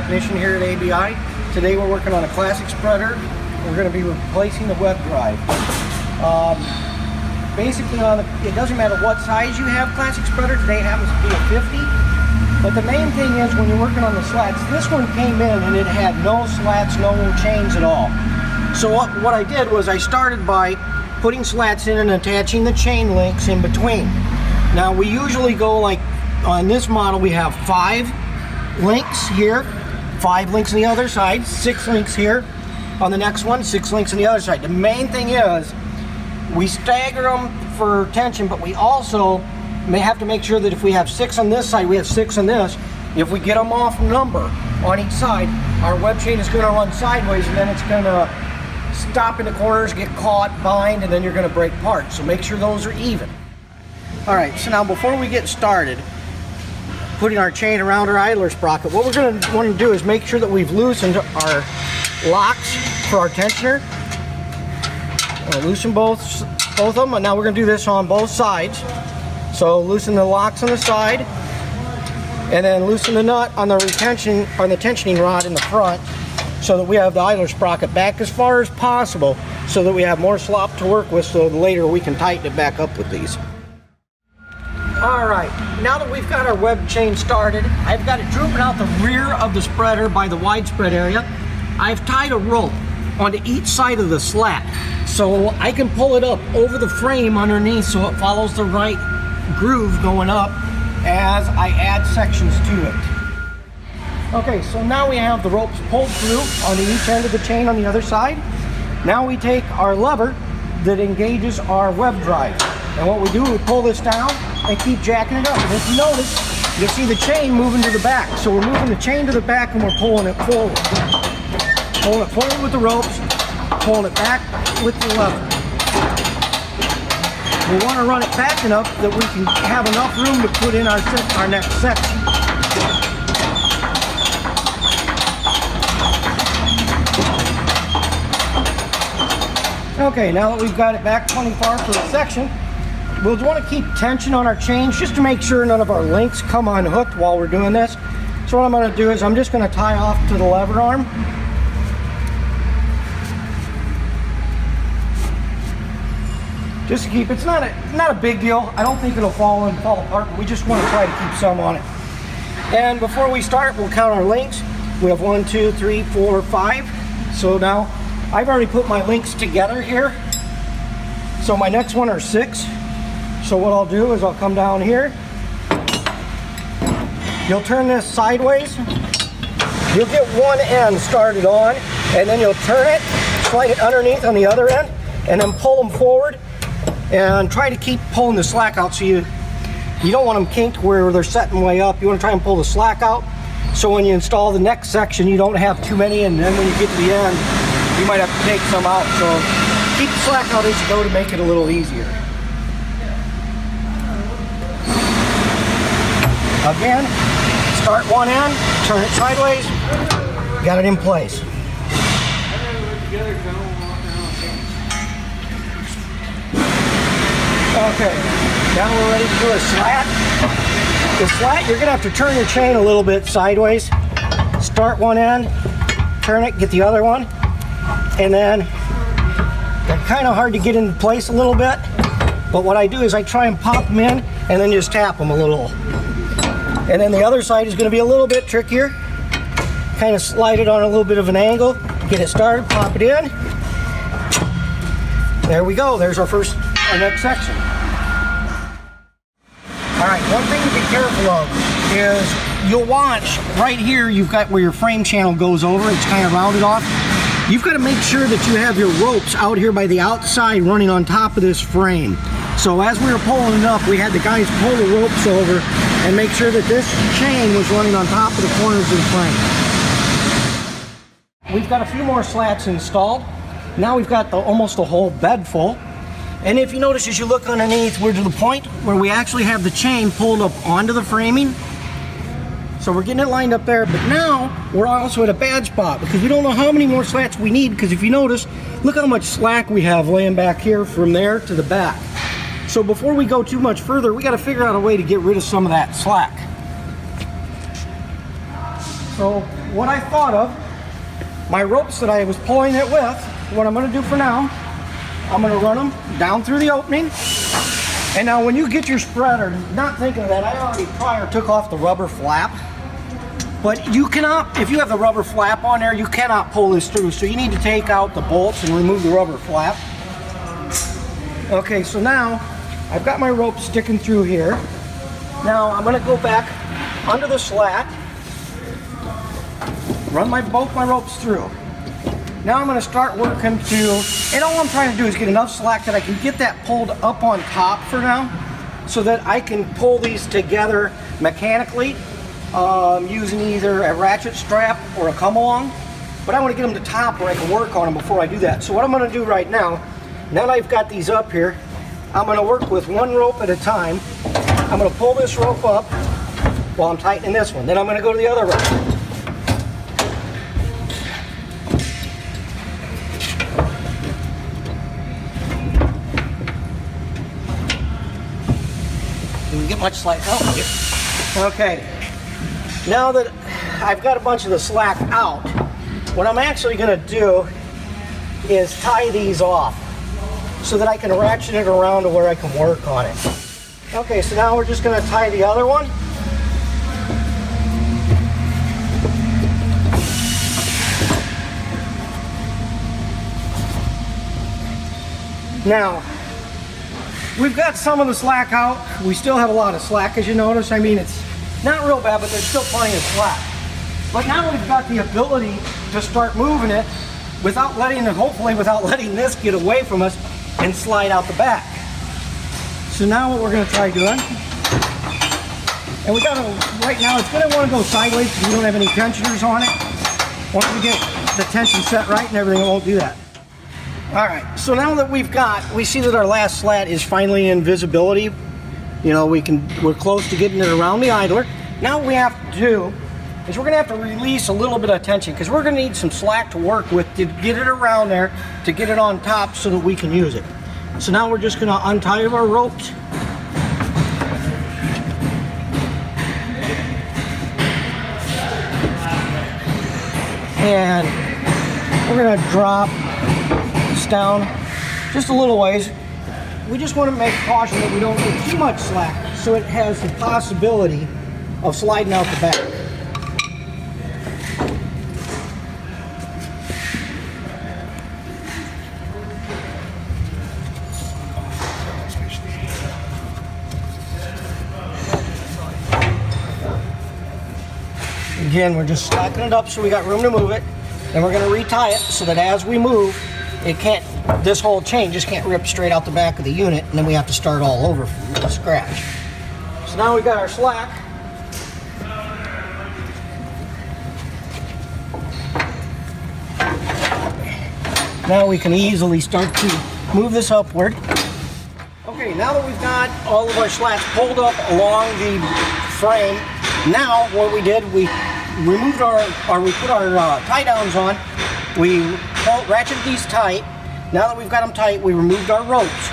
technician here at ABI. Today we're working on a classic spreader. We're going to be replacing the web drive. Basically, it doesn't matter what size you have classic spreader. Today happens to be a 50. But the main thing is when you're working on the slats, this one came in and it had no slats, no chains at all. So what I did was I started by putting slats in and attaching the chain links in between. Now we usually go like, on this model we have 5 links here, 5 links on the other side, 6 links here. On the next one, 6 links on the other side. The main thing is we stagger them for tension, but we also may have to make sure that if we have 6 on this side, we have 6 on this. If we get them off number on each side, our web chain is going to run sideways and then it's going to stop in the corners, get caught, bind, and then you're going to break parts. So make sure those are even. Alright, so now before we get started putting our chain around our idler sprocket, what we're going to want to do is make sure that we've loosened our locks for our tensioner. We'll loosen both of them, and now we're going to do this on both sides. So loosen the locks on the side, and then loosen the nut on the tensioning rod in the front, so that we have the idler sprocket back as far as possible, so that we have more slop to work with, so later we can tighten it back up with these. Alright, now that we've got our web chain started, I've got it drooping out the rear of the spreader by the widespread area. I've tied a rope onto each side of the slat, so I can pull it up over the frame underneath so it follows the right groove going up as I add sections to it. Okay, so now we have the ropes pulled through on each end of the chain on the other side. Now we take our lever that engages our web drive. And what we do, we pull this down and keep jacking it up. And if you notice, you'll see the chain moving to the back. So we're moving the chain to the back and we're pulling it forward. Pulling it forward with the ropes, pulling it back with the lever. We want to run it back enough that we can have enough room to put in our next section. Okay, now that we've got it back plenty far for the section, we'll want to keep tension on our chains just to make sure none of our links come unhooked while we're doing this. So what I'm going to do is I'm just going to tie off to the lever arm. Just to keep, it's not a big deal. I don't think it'll fall apart, but we just want to try to keep some on it. And before we start, we'll count our links. We have 1, 2, 3, 4, 5. So now I've already put my links together here. So my next one are 6. So what I'll do is I'll come down here. You'll turn this sideways. You'll get one end started on, and then you'll turn it, slide it underneath on the other end, and then pull them forward. And try to keep pulling the slack out, so you don't want them kinked where they're setting way up. You want to try and pull the slack out, so when you install the next section you don't have too many, and then when you get to the end you might have to take some out. So keep the slack out as you go to make it a little easier. Again, start one end, turn it sideways, got it in place. Okay, now we're ready to do a slat. The slat, you're going to have to turn your chain a little bit sideways. Start one end, turn it, get the other one, and then they're kind of hard to get into place a little bit, but what I do is I try and pop them in and then just tap them a little. And then the other side is going to be a little bit trickier. Kind of slide it on a little bit of an angle, get it started, pop it in. There we go, there's our next section. Alright, one thing to be careful of is you'll watch right here, you've got where your frame channel goes over, it's kind of rounded off. You've got to make sure that you have your ropes out here by the outside running on top of this frame. So as we were pulling it up, we had the guys pull the ropes over and make sure that this chain was running on top of the corners of the frame. We've got a few more slats installed. Now we've got almost the whole bed full. And if you notice, as you look underneath, we're to the point where we actually have the chain pulled up onto the framing. So we're getting it lined up there, but now we're also at a bad spot because we don't know how many more slats we need, because if you notice, look how much slack we have laying back here from there to the back. So before we go too much further, we got to figure out a way to get rid of some of that slack. So what I thought of, my ropes that I was pulling it with, what I'm going to do for now, I'm going to run them down through the opening. And now when you get your spreader, not thinking of that, I already prior took off the rubber flap. But you cannot, if you have the rubber flap on there, you cannot pull this through. So you need to take out the bolts and remove the rubber flap. Okay, so now I've got my rope sticking through here. Now I'm going to go back under the slat, run both my ropes through. Now I'm going to start working and all I'm trying to do is get enough slack that I can get that pulled up on top for now, so that I can pull these together mechanically using either a ratchet strap or a come along. But I want to get them to top where I can work on them before I do that. So what I'm going to do right now that I've got these up here, I'm going to work with one rope at a time. I'm going to pull this rope up while I'm tightening this one. Then I'm going to go to the other rope. Didn't get much slack. Oh, okay. Now that I've got a bunch of the slack out, what I'm actually going to do is tie these off so that I can ratchet it around to where I can work on it. Okay, so now we're just going to tie the other one. Now, we've got some of the slack out. We still have a lot of slack, as you notice. I mean, it's not real bad, but there's still plenty of slack. But now we've got the ability to start moving it without letting it, hopefully without letting this get away from us and slide out the back. So now what we're going to try doing, and we got to, right now it's going to want to go sideways because we don't have any tensioners on it. Once we get the tension set right and everything, it won't do that. Alright, so now that we see that our last slat is finally in visibility. You know, we're close to getting it around the idler. Now what we have to do is we're going to have to release a little bit of tension because we're going to need some slack to work with to get it around there, to get it on top so that we can use it. So now we're just going to untie our ropes. And we're going to drop this down just a little ways. We just want to make caution that we don't get too much slack so it has the possibility of sliding out the back. Again, we're just slacking it up so we got room to move it. Then we're going to retie it so that as we move, it can't, this whole chain just can't rip straight out the back of the unit, and then we have to start all over from scratch. So now we got our slack. Now we can easily start to move this upward. Okay, now that we've got all of our slats pulled up along the frame, now what we did, we removed we put our tie downs on. We ratcheted these tight. Now that we've got them tight, we removed our ropes.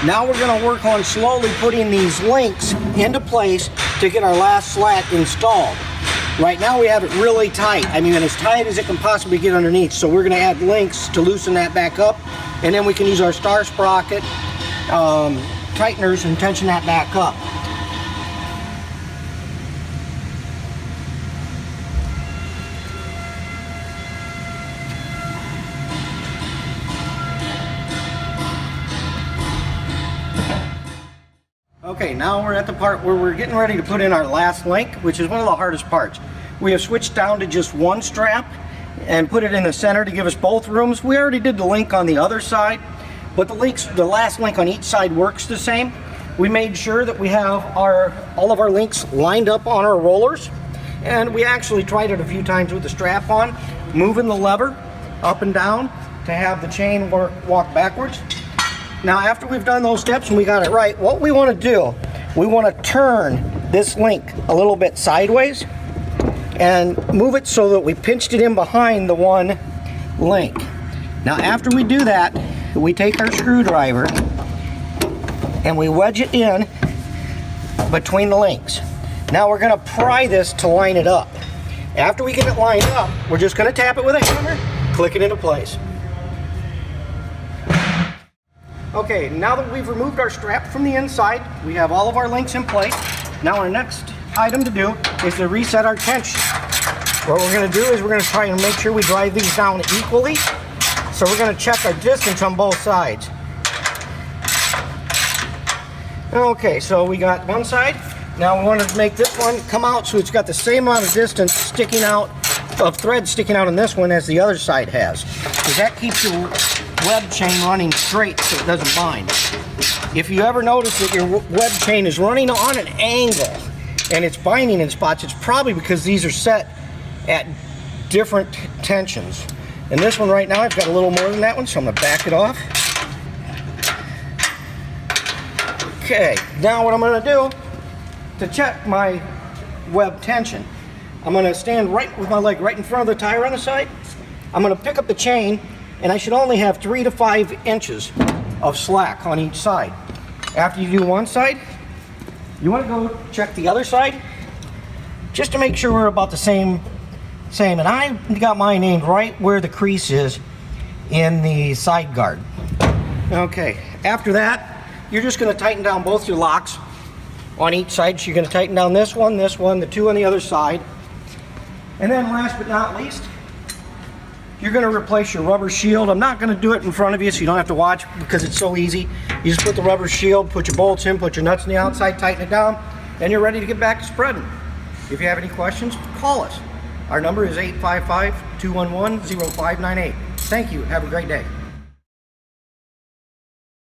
Now we're going to work on slowly putting these links into place to get our last slat installed. Right now we have it really tight. I mean, as tight as it can possibly get underneath. So we're going to add links to loosen that back up, and then we can use our star sprocket tighteners and tension that back up. Okay, now we're at the part where we're getting ready to put in our last link, which is one of the hardest parts. We have switched down to just one strap and put it in the center to give us both rooms. We already did the link on the other side, but the last link on each side works the same. We made sure that we have all of our links lined up on our rollers, and we actually tried it a few times with the strap on, moving the lever up and down to have the chain walk backwards. Now after we've done those steps and we got it right, what we want to do, we want to turn this link a little bit sideways and move it so that we pinched it in behind the one link. Now after we do that, we take our screwdriver and we wedge it in between the links. Now we're going to pry this to line it up. After we get it lined up, we're just going to tap it with a hammer, click it into place. Okay, now that we've removed our strap from the inside, we have all of our links in place. Now our next item to do is to reset our tension. What we're going to do is we're going to try and make sure we drive these down equally. So we're going to check our distance on both sides. Okay, so we got one side. Now we want to make this one come out so it's got the same amount of distance sticking out, of thread sticking out on this one as the other side has. Because that keeps your web chain running straight so it doesn't bind. If you ever notice that your web chain is running on an angle and it's binding in spots, it's probably because these are set at different tensions. And this one right now, I've got a little more than that one, so I'm going to back it off. Okay, now what I'm going to do to check my web tension, I'm going to stand right with my leg right in front of the tire on the side. I'm going to pick up the chain, and I should only have 3 to 5 inches of slack on each side. After you do one side, you want to go check the other side just to make sure we're about the same. And I got mine aimed right where the crease is in the side guard. Okay, after that, you're just going to tighten down both your locks on each side. So you're going to tighten down this one, the two on the other side. And then last but not least, you're going to replace your rubber shield. I'm not going to do it in front of you so you don't have to watch because it's so easy. You just put the rubber shield, put your bolts in, put your nuts on the outside, tighten it down, and you're ready to get back to spreading. If you have any questions, call us. Our number is 855-211-0598. Thank you. Have a great day.